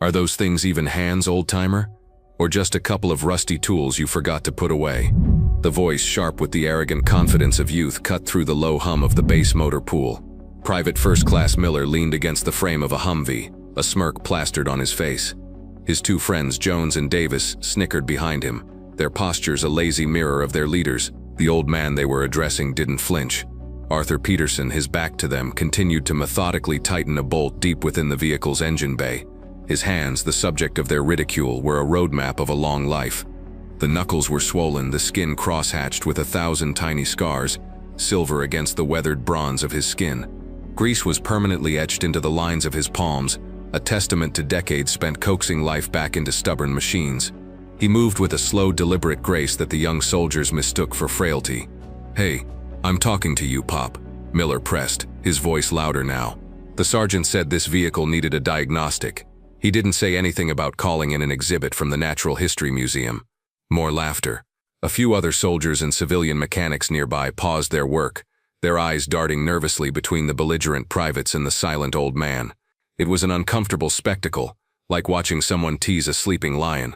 Are those things even hands, old-timer? Or just a couple of rusty tools you forgot to put away? The voice, sharp with the arrogant confidence of youth, cut through the low hum of the base motor pool. Private First Class Miller leaned against the frame of a Humvee, a smirk plastered on his face. His two friends, Jones and Davis, snickered behind him, their postures a lazy mirror of their leaders. The old man they were addressing didn't flinch. Arthur Peterson, his back to them, continued to methodically tighten a bolt deep within the vehicle's engine bay. His hands, the subject of their ridicule, were a roadmap of a long life. The knuckles were swollen, the skin cross-hatched with 1,000 tiny scars, silver against the weathered bronze of his skin. Grease was permanently etched into the lines of his palms, a testament to decades spent coaxing life back into stubborn machines. He moved with a slow, deliberate grace that the young soldiers mistook for frailty. "Hey, I'm talking to you, Pop," Miller pressed, his voice louder now. The sergeant said this vehicle needed a diagnostic. He didn't say anything about calling in an exhibit from the Natural History Museum. More laughter. A few other soldiers and civilian mechanics nearby paused their work, their eyes darting nervously between the belligerent privates and the silent old man. It was an uncomfortable spectacle, like watching someone tease a sleeping lion.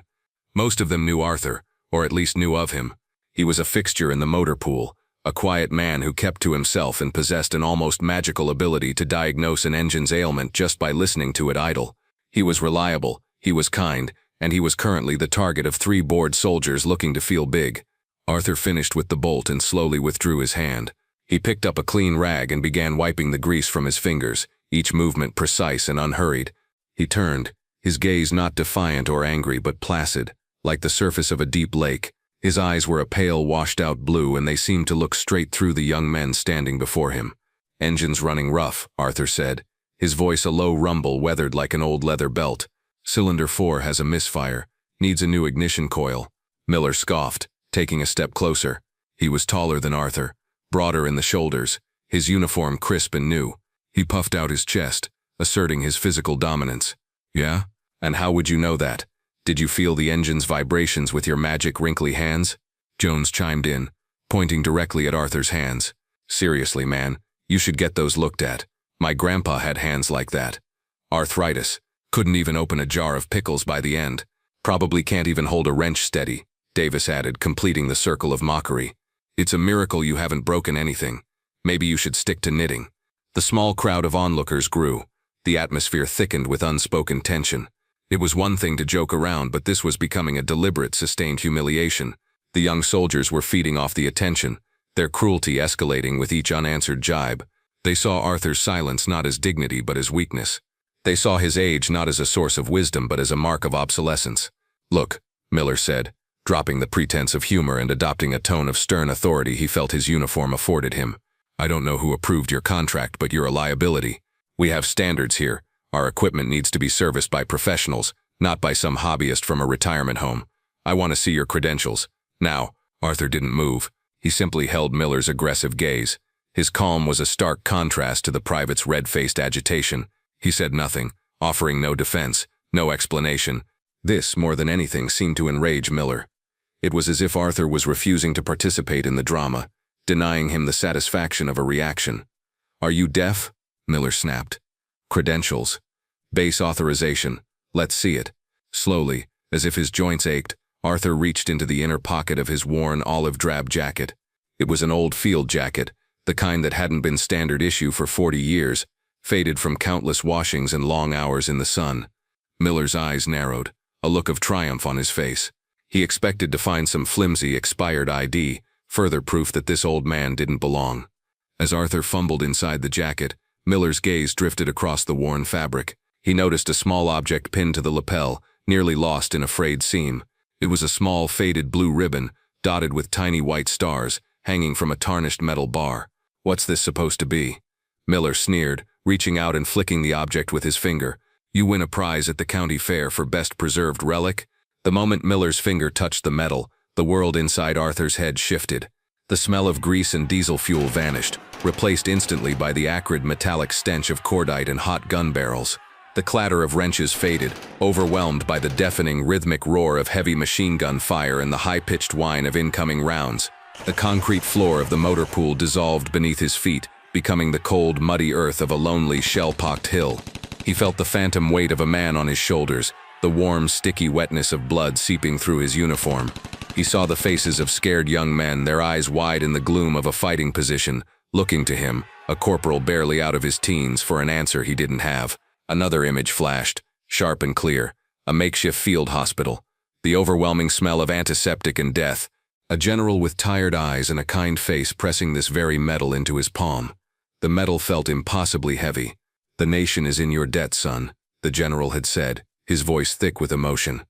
Most of them knew Arthur, or at least knew of him. He was a fixture in the motor pool, a quiet man who kept to himself and possessed an almost magical ability to diagnose an engine's ailment just by listening to it idle. He was reliable, he was kind, and he was currently the target of 3 bored soldiers looking to feel big. Arthur finished with the bolt and slowly withdrew his hand. He picked up a clean rag and began wiping the grease from his fingers, each movement precise and unhurried. He turned, his gaze not defiant or angry but placid, like the surface of a deep lake. His eyes were a pale, washed-out blue, and they seemed to look straight through the young men standing before him. "Engine's running rough," Arthur said, his voice a low rumble weathered like an old leather belt. "Cylinder 4 has a misfire, needs a new ignition coil." Miller scoffed, taking a step closer. He was taller than Arthur, broader in the shoulders, his uniform crisp and new. He puffed out his chest, asserting his physical dominance. "Yeah? And how would you know that? Did you feel the engine's vibrations with your magic wrinkly hands?" Jones chimed in, pointing directly at Arthur's hands. "Seriously, man, you should get those looked at. My grandpa had hands like that. Arthritis. Couldn't even open a jar of pickles by the end. Probably can't even hold a wrench steady," Davis added, completing the circle of mockery. "It's a miracle you haven't broken anything. Maybe you should stick to knitting." The small crowd of onlookers grew. The atmosphere thickened with unspoken tension. It was one thing to joke around, but this was becoming a deliberate, sustained humiliation. The young soldiers were feeding off the attention, their cruelty escalating with each unanswered jibe. They saw Arthur's silence not as dignity but as weakness. They saw his age not as a source of wisdom but as a mark of obsolescence. "Look," Miller said, dropping the pretense of humor and adopting a tone of stern authority he felt his uniform afforded him. "I don't know who approved your contract, but you're a liability. We have standards here. Our equipment needs to be serviced by professionals, not by some hobbyist from a retirement home. I want to see your credentials." Now, Arthur didn't move. He simply held Miller's aggressive gaze. His calm was a stark contrast to the private's red-faced agitation. He said nothing, offering no defense, no explanation. This, more than anything, seemed to enrage Miller. It was as if Arthur was refusing to participate in the drama, denying him the satisfaction of a reaction. "Are you deaf?" Miller snapped. "Credentials. Base authorization. Let's see it." Slowly, as if his joints ached, Arthur reached into the inner pocket of his worn olive-drab jacket. It was an old field jacket, the kind that hadn't been standard issue for 40 years, faded from countless washings and long hours in the sun. Miller's eyes narrowed, a look of triumph on his face. He expected to find some flimsy, expired ID, further proof that this old man didn't belong. As Arthur fumbled inside the jacket, Miller's gaze drifted across the worn fabric. He noticed a small object pinned to the lapel, nearly lost in a frayed seam. It was a small, faded blue ribbon, dotted with tiny white stars, hanging from a tarnished metal bar. "What's this supposed to be?" Miller sneered, reaching out and flicking the object with his finger. "You win a prize at the county fair for best preserved relic." The moment Miller's finger touched the metal, the world inside Arthur's head shifted. The smell of grease and diesel fuel vanished, replaced instantly by the acrid metallic stench of cordite and hot gun barrels. The clatter of wrenches faded, overwhelmed by the deafening rhythmic roar of heavy machine gun fire and the high-pitched whine of incoming rounds. The concrete floor of the motor pool dissolved beneath his feet, becoming the cold, muddy earth of a lonely, shell-pocked hill. He felt the phantom weight of a man on his shoulders, the warm, sticky wetness of blood seeping through his uniform. He saw the faces of scared young men, their eyes wide in the gloom of a fighting position, looking to him, a corporal barely out of his teens, for an answer he didn't have. Another image flashed, sharp and clear, a makeshift field hospital. The overwhelming smell of antiseptic and death. A general with tired eyes and a kind face pressing this very metal into his palm. The metal felt impossibly heavy. "The nation is in your debt, son," the general had said, his voice thick with emotion.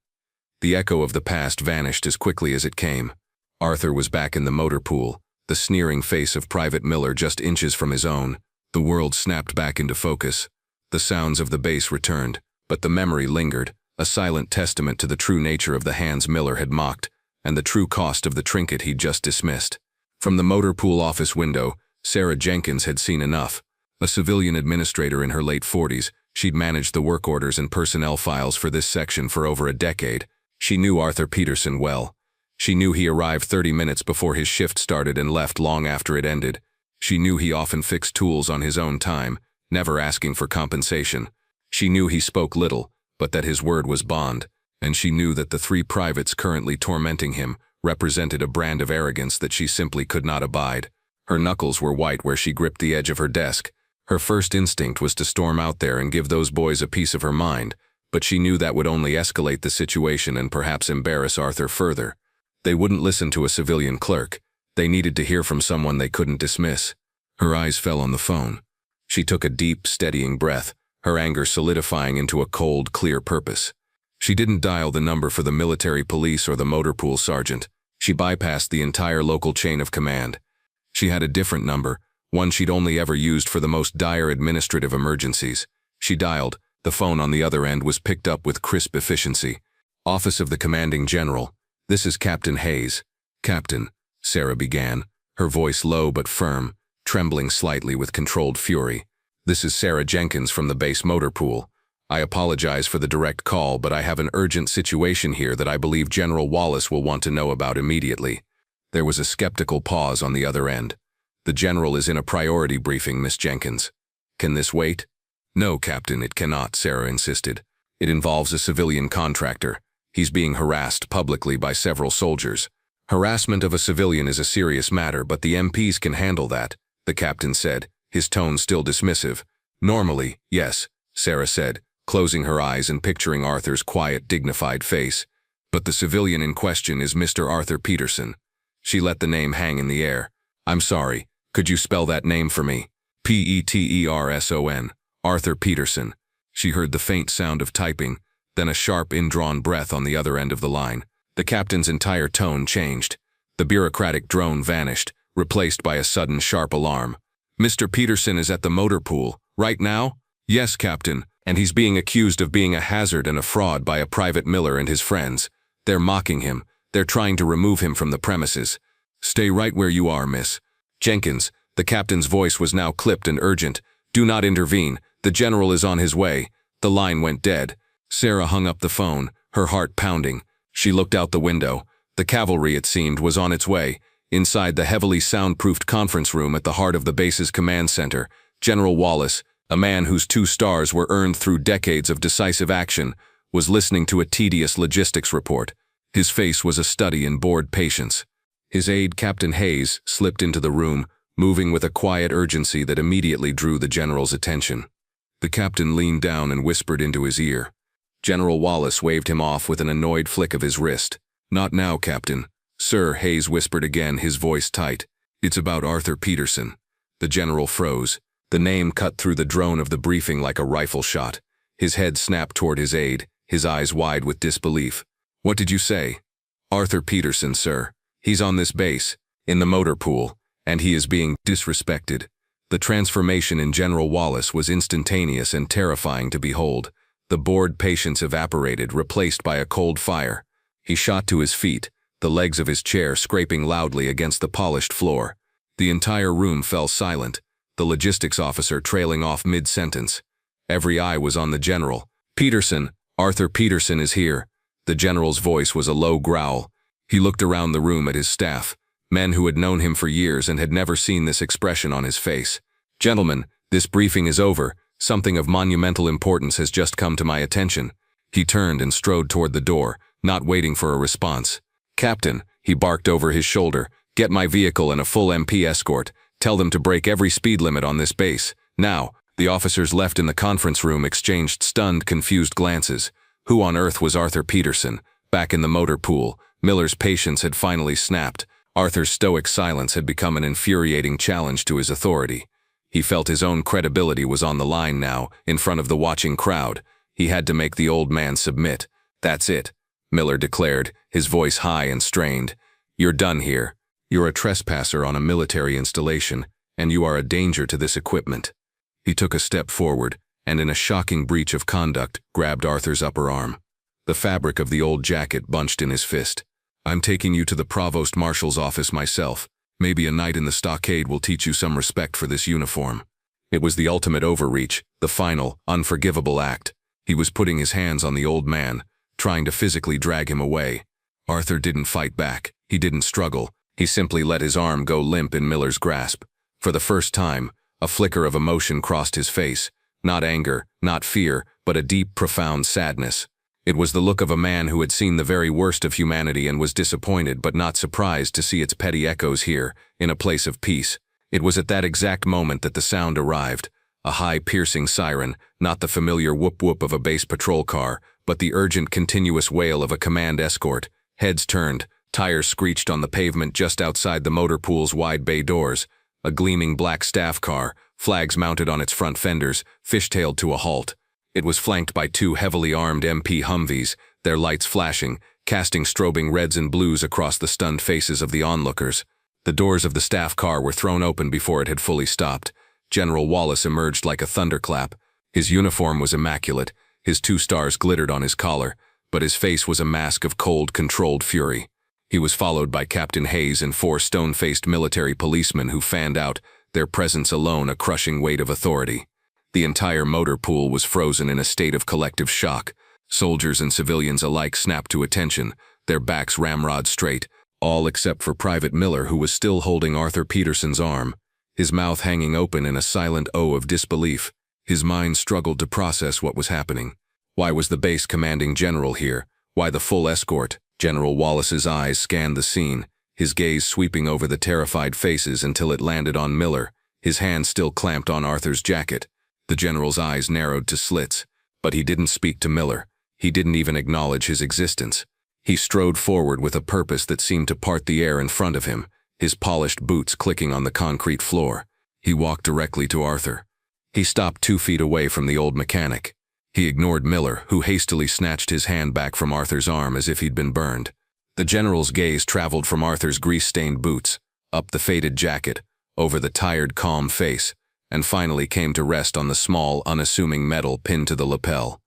The echo of the past vanished as quickly as it came. Arthur was back in the motor pool, the sneering face of Private Miller just inches from his own. The world snapped back into focus. The sounds of the bass returned, but the memory lingered, a silent testament to the true nature of the hands Miller had mocked, and the true cost of the trinket he'd just dismissed. From the motor pool office window, Sarah Jenkins had seen enough. A civilian administrator in her late 40s, she'd managed the work orders and personnel files for this section for over a decade. She knew Arthur Peterson well. She knew he arrived 30 minutes before his shift started and left long after it ended. She knew he often fixed tools on his own time, never asking for compensation. She knew he spoke little, but that his word was bond. And she knew that the 3 privates currently tormenting him represented a brand of arrogance that she simply could not abide. Her knuckles were white where she gripped the edge of her desk. Her first instinct was to storm out there and give those boys a piece of her mind, but she knew that would only escalate the situation and perhaps embarrass Arthur further. They wouldn't listen to a civilian clerk. They needed to hear from someone they couldn't dismiss. Her eyes fell on the phone. She took a deep, steadying breath, her anger solidifying into a cold, clear purpose. She didn't dial the number for the military police or the motor pool sergeant. She bypassed the entire local chain of command. She had a different number, one she'd only ever used for the most dire administrative emergencies. She dialed. The phone on the other end was picked up with crisp efficiency. "Office of the Commanding General. This is Captain Hayes." "Captain," Sarah began, her voice low but firm, trembling slightly with controlled fury. "This is Sarah Jenkins from the base motor pool. I apologize for the direct call, but I have an urgent situation here that I believe General Wallace will want to know about immediately." There was a skeptical pause on the other end. "The general is in a priority briefing, Miss Jenkins. Can this wait?" "No, Captain, it cannot," Sarah insisted. "It involves a civilian contractor. He's being harassed publicly by several soldiers." "Harassment of a civilian is a serious matter, but the MPs can handle that," the captain said, his tone still dismissive. "Normally, yes," Sarah said, closing her eyes and picturing Arthur's quiet, dignified face. "But the civilian in question is Mr. Arthur Peterson." She let the name hang in the air. "I'm sorry, could you spell that name for me?" "Peterson. Arthur Peterson." She heard the faint sound of typing, then a sharp, indrawn breath on the other end of the line. The captain's entire tone changed. The bureaucratic drone vanished, replaced by a sudden, sharp alarm. "Mr. Peterson is at the motor pool, right now?" "Yes, Captain, and he's being accused of being a hazard and a fraud by a Private Miller and his friends. They're mocking him. They're trying to remove him from the premises." "Stay right where you are, Miss Jenkins." The captain's voice was now clipped and urgent. "Do not intervene. The general is on his way." The line went dead. Sarah hung up the phone, her heart pounding. She looked out the window. The cavalry, it seemed, was on its way. Inside the heavily soundproofed conference room at the heart of the base's command center, General Wallace, a man whose 2 stars were earned through decades of decisive action, was listening to a tedious logistics report. His face was a study in bored patience. His aide, Captain Hayes, slipped into the room, moving with a quiet urgency that immediately drew the general's attention. The captain leaned down and whispered into his ear. General Wallace waved him off with an annoyed flick of his wrist. "Not now, Captain." "Sir," Hayes whispered again, his voice tight. "It's about Arthur Peterson." The general froze. The name cut through the drone of the briefing like a rifle shot. His head snapped toward his aide, his eyes wide with disbelief. "What did you say?" "Arthur Peterson, sir. He's on this base, in the motor pool, and he is being disrespected." The transformation in General Wallace was instantaneous and terrifying to behold. The bored patience evaporated, replaced by a cold fire. He shot to his feet, the legs of his chair scraping loudly against the polished floor. The entire room fell silent, the logistics officer trailing off mid-sentence. Every eye was on the general. "Peterson, Arthur Peterson is here." The general's voice was a low growl. He looked around the room at his staff, men who had known him for years and had never seen this expression on his face. "Gentlemen, this briefing is over," Something of monumental importance has just come to my attention." He turned and strode toward the door, not waiting for a response. "Captain," he barked over his shoulder, "get my vehicle and a full MP escort. Tell them to break every speed limit on this base. Now." The officers left in the conference room exchanged stunned, confused glances. Who on earth was Arthur Peterson? Back in the motor pool, Miller's patience had finally snapped. Arthur's stoic silence had become an infuriating challenge to his authority. He felt his own credibility was on the line now, in front of the watching crowd. He had to make the old man submit. "That's it," Miller declared, his voice high and strained. "You're done here. You're a trespasser on a military installation, and you are a danger to this equipment." He took a step forward, and in a shocking breach of conduct, grabbed Arthur's upper arm. The fabric of the old jacket bunched in his fist. "I'm taking you to the Provost Marshal's office myself. Maybe a night in the stockade will teach you some respect for this uniform." It was the ultimate overreach, the final, unforgivable act. He was putting his hands on the old man, trying to physically drag him away. Arthur didn't fight back. He didn't struggle. He simply let his arm go limp in Miller's grasp. For the first time, a flicker of emotion crossed his face. Not anger, not fear, but a deep, profound sadness. It was the look of a man who had seen the very worst of humanity and was disappointed but not surprised to see its petty echoes here, in a place of peace. It was at that exact moment that the sound arrived. A high, piercing siren, not the familiar whoop-whoop of a base patrol car, but the urgent, continuous wail of a command escort. Heads turned, tires screeched on the pavement just outside the motor pool's wide bay doors. A gleaming black staff car, flags mounted on its front fenders, fishtailed to a halt. It was flanked by two heavily armed MP Humvees, their lights flashing, casting strobing reds and blues across the stunned faces of the onlookers. The doors of the staff car were thrown open before it had fully stopped. General Wallace emerged like a thunderclap. His uniform was immaculate, his 2 stars glittered on his collar, but his face was a mask of cold, controlled fury. He was followed by Captain Hayes and 4 stone-faced military policemen who fanned out, their presence alone a crushing weight of authority. The entire motor pool was frozen in a state of collective shock. Soldiers and civilians alike snapped to attention, their backs ramrod straight, all except for Private Miller, who was still holding Arthur Peterson's arm, his mouth hanging open in a silent O of disbelief. His mind struggled to process what was happening. Why was the base commanding general here? Why the full escort? General Wallace's eyes scanned the scene, his gaze sweeping over the terrified faces until it landed on Miller, his hand still clamped on Arthur's jacket. The general's eyes narrowed to slits, but he didn't speak to Miller. He didn't even acknowledge his existence. He strode forward with a purpose that seemed to part the air in front of him, his polished boots clicking on the concrete floor. He walked directly to Arthur. He stopped 2 feet away from the old mechanic. He ignored Miller, who hastily snatched his hand back from Arthur's arm as if he'd been burned. The general's gaze traveled from Arthur's grease-stained boots, up the faded jacket, over the tired, calm face, and finally came to rest on the small, unassuming medal pinned to the lapel.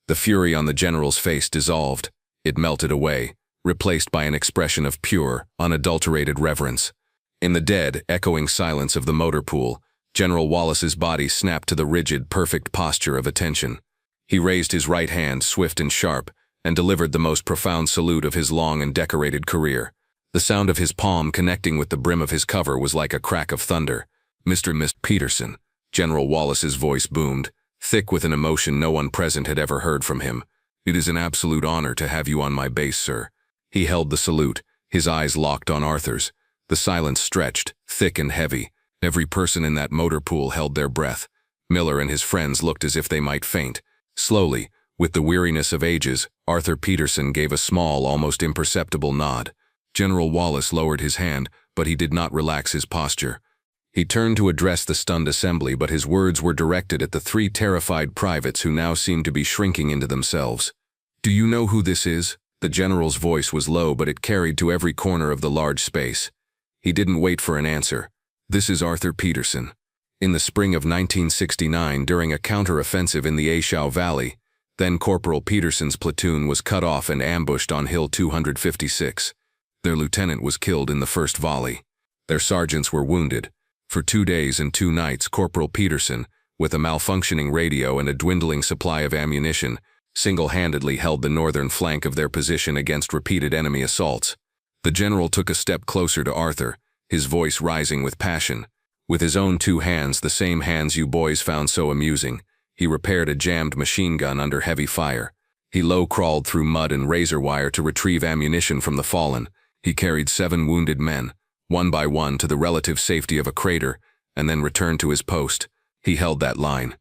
The fury on the general's face dissolved. It melted away, replaced by an expression of pure, unadulterated reverence. In the dead, echoing silence of the motor pool, General Wallace's body snapped to the rigid, perfect posture of attention. He raised his right hand, swift and sharp, and delivered the most profound salute of his long and decorated career. The sound of his palm connecting with the brim of his cover was like a crack of thunder. Mr. Peterson," General Wallace's voice boomed, thick with an emotion no one present had ever heard from him. "It is an absolute honor to have you on my base, sir." He held the salute, his eyes locked on Arthur's. The silence stretched, thick and heavy. Every person in that motor pool held their breath. Miller and his friends looked as if they might faint. Slowly, with the weariness of ages, Arthur Peterson gave a small, almost imperceptible nod. General Wallace lowered his hand, but he did not relax his posture. He turned to address the stunned assembly, but his words were directed at the 3 terrified privates who now seemed to be shrinking into themselves. "Do you know who this is?" The general's voice was low, but it carried to every corner of the large space. He didn't wait for an answer. "This is Arthur Peterson." In the spring of 1969, during a counter-offensive in the Ashau Valley, then Corporal Peterson's platoon was cut off and ambushed on Hill 256. Their lieutenant was killed in the first volley. Their sergeants were wounded. For 2 days and 2 nights, Corporal Peterson, with a malfunctioning radio and a dwindling supply of ammunition, single-handedly held the northern flank of their position against repeated enemy assaults. The general took a step closer to Arthur, his voice rising with passion. With his own 2 hands, the same hands you boys found so amusing, He repaired a jammed machine gun under heavy fire. He low-crawled through mud and razor wire to retrieve ammunition from the fallen. He carried 7 wounded men, one by one, to the relative safety of a crater, and then returned to his post. He held that line.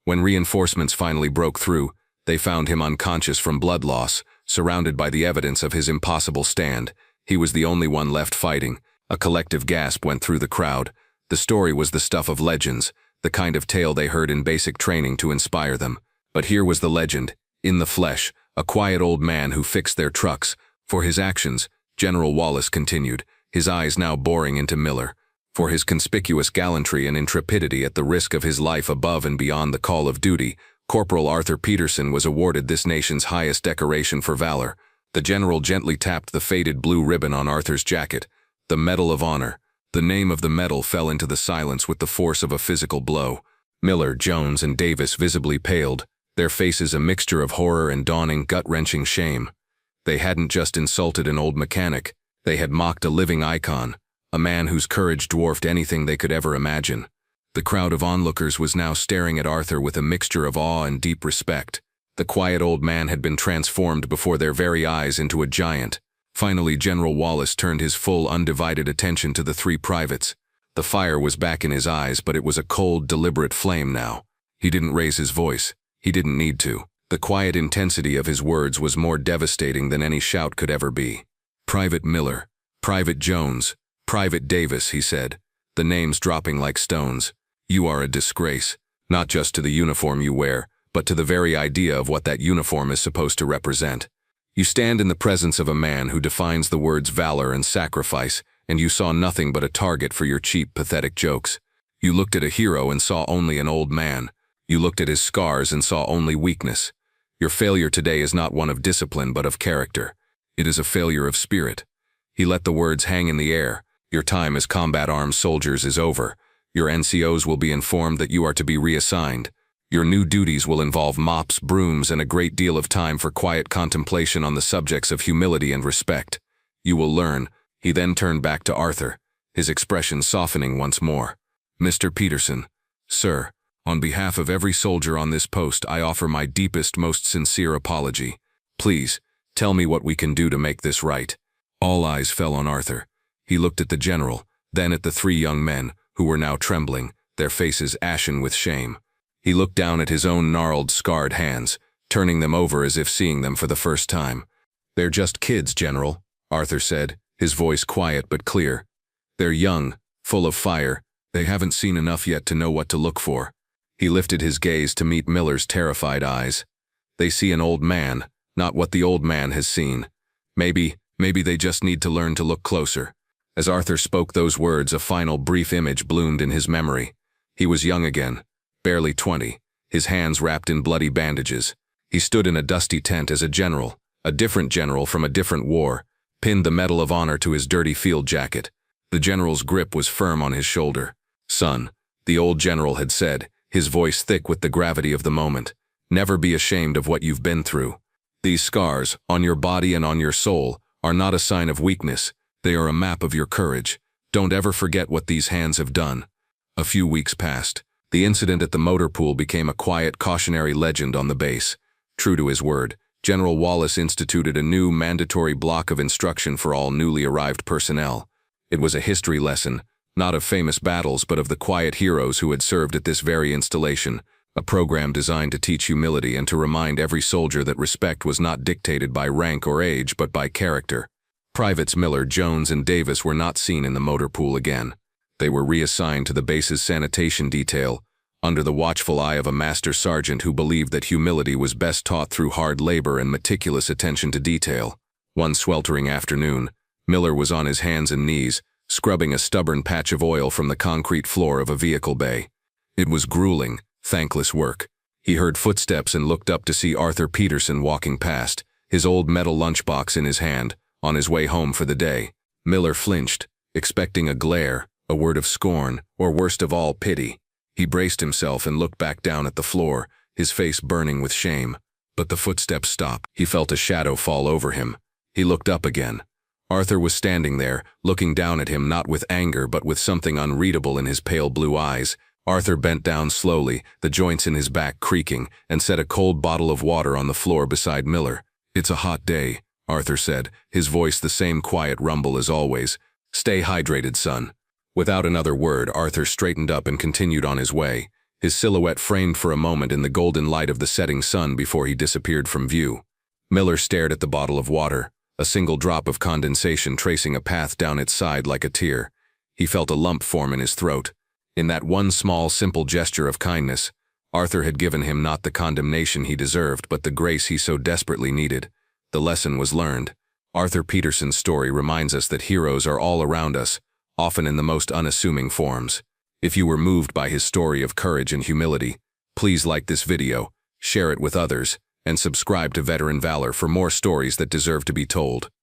When reinforcements finally broke through, they found him unconscious from blood loss, surrounded by the evidence of his impossible stand. He was the only one left fighting. A collective gasp went through the crowd. The story was the stuff of legends, the kind of tale they heard in basic training to inspire them. But here was the legend, in the flesh, a quiet old man who fixed their trucks. For his actions, General Wallace continued, his eyes now boring into Miller. For his conspicuous gallantry and intrepidity at the risk of his life above and beyond the call of duty, Corporal Arthur Peterson was awarded this nation's highest decoration for valor. The general gently tapped the faded blue ribbon on Arthur's jacket. The Medal of Honor. The name of the medal fell into the silence with the force of a physical blow. Miller, Jones, and Davis visibly paled, their faces a mixture of horror and dawning, gut-wrenching shame. They hadn't just insulted an old mechanic, they had mocked a living icon, a man whose courage dwarfed anything they could ever imagine. The crowd of onlookers was now staring at Arthur with a mixture of awe and deep respect. The quiet old man had been transformed before their very eyes into a giant. Finally, General Wallace turned his full, undivided attention to the 3 privates. The fire was back in his eyes, but it was a cold, deliberate flame now. He didn't raise his voice. He didn't need to. The quiet intensity of his words was more devastating than any shout could ever be. Private Miller, Private Jones, Private Davis, he said, the names dropping like stones. You are a disgrace, not just to the uniform you wear, but to the very idea of what that uniform is supposed to represent. You stand in the presence of a man who defines the words valor and sacrifice, and you saw nothing but a target for your cheap, pathetic jokes. You looked at a hero and saw only an old man. You looked at his scars and saw only weakness. Your failure today is not one of discipline but of character. It is a failure of spirit. He let the words hang in the air. Your time as combat arms soldiers is over. Your NCOs will be informed that you are to be reassigned. Your new duties will involve mops, brooms, and a great deal of time for quiet contemplation on the subjects of humility and respect. You will learn. He then turned back to Arthur, his expression softening once more. Mr. Peterson, sir, on behalf of every soldier on this post, I offer my deepest, most sincere apology. Please, tell me what we can do to make this right. All eyes fell on Arthur. He looked at the general, then at the 3 young men, who were now trembling, their faces ashen with shame. He looked down at his own gnarled, scarred hands, turning them over as if seeing them for the first time. They're just kids, General, Arthur said, his voice quiet but clear. They're young, full of fire. They haven't seen enough yet to know what to look for. He lifted his gaze to meet Miller's terrified eyes. They see an old man, not what the old man has seen. Maybe they just need to learn to look closer. As Arthur spoke those words, a final brief image bloomed in his memory. He was young again, barely 20, his hands wrapped in bloody bandages. He stood in a dusty tent as a general, a different general from a different war, pinned the Medal of Honor to his dirty field jacket. The general's grip was firm on his shoulder. Son, the old general had said, his voice thick with the gravity of the moment, never be ashamed of what you've been through. These scars, on your body and on your soul, are not a sign of weakness. They are a map of your courage. Don't ever forget what these hands have done. A few weeks passed. The incident at the motor pool became a quiet, cautionary legend on the base. True to his word, General Wallace instituted a new mandatory block of instruction for all newly arrived personnel. It was a history lesson, not of famous battles but of the quiet heroes who had served at this very installation, a program designed to teach humility and to remind every soldier that respect was not dictated by rank or age but by character. Privates Miller, Jones, and Davis were not seen in the motor pool again. They were reassigned to the base's sanitation detail, under the watchful eye of a master sergeant who believed that humility was best taught through hard labor and meticulous attention to detail. One sweltering afternoon, Miller was on his hands and knees, scrubbing a stubborn patch of oil from the concrete floor of a vehicle bay. It was grueling, thankless work. He heard footsteps and looked up to see Arthur Peterson walking past, his old metal lunchbox in his hand, on his way home for the day. Miller flinched, expecting a glare, a word of scorn, or worst of all, pity. He braced himself and looked back down at the floor, his face burning with shame. But the footsteps stopped. He felt a shadow fall over him. He looked up again. Arthur was standing there, looking down at him not with anger but with something unreadable in his pale blue eyes, Arthur bent down slowly, the joints in his back creaking, and set a cold bottle of water on the floor beside Miller. "It's a hot day," Arthur said, his voice the same quiet rumble as always. "Stay hydrated, son." Without another word, Arthur straightened up and continued on his way, his silhouette framed for a moment in the golden light of the setting sun before he disappeared from view. Miller stared at the bottle of water, a single drop of condensation tracing a path down its side like a tear. He felt a lump form in his throat. In that one small, simple gesture of kindness, Arthur had given him not the condemnation he deserved, but the grace he so desperately needed. The lesson was learned. Arthur Peterson's story reminds us that heroes are all around us, often in the most unassuming forms. If you were moved by his story of courage and humility, please like this video, share it with others, and subscribe to Veteran Valor for more stories that deserve to be told.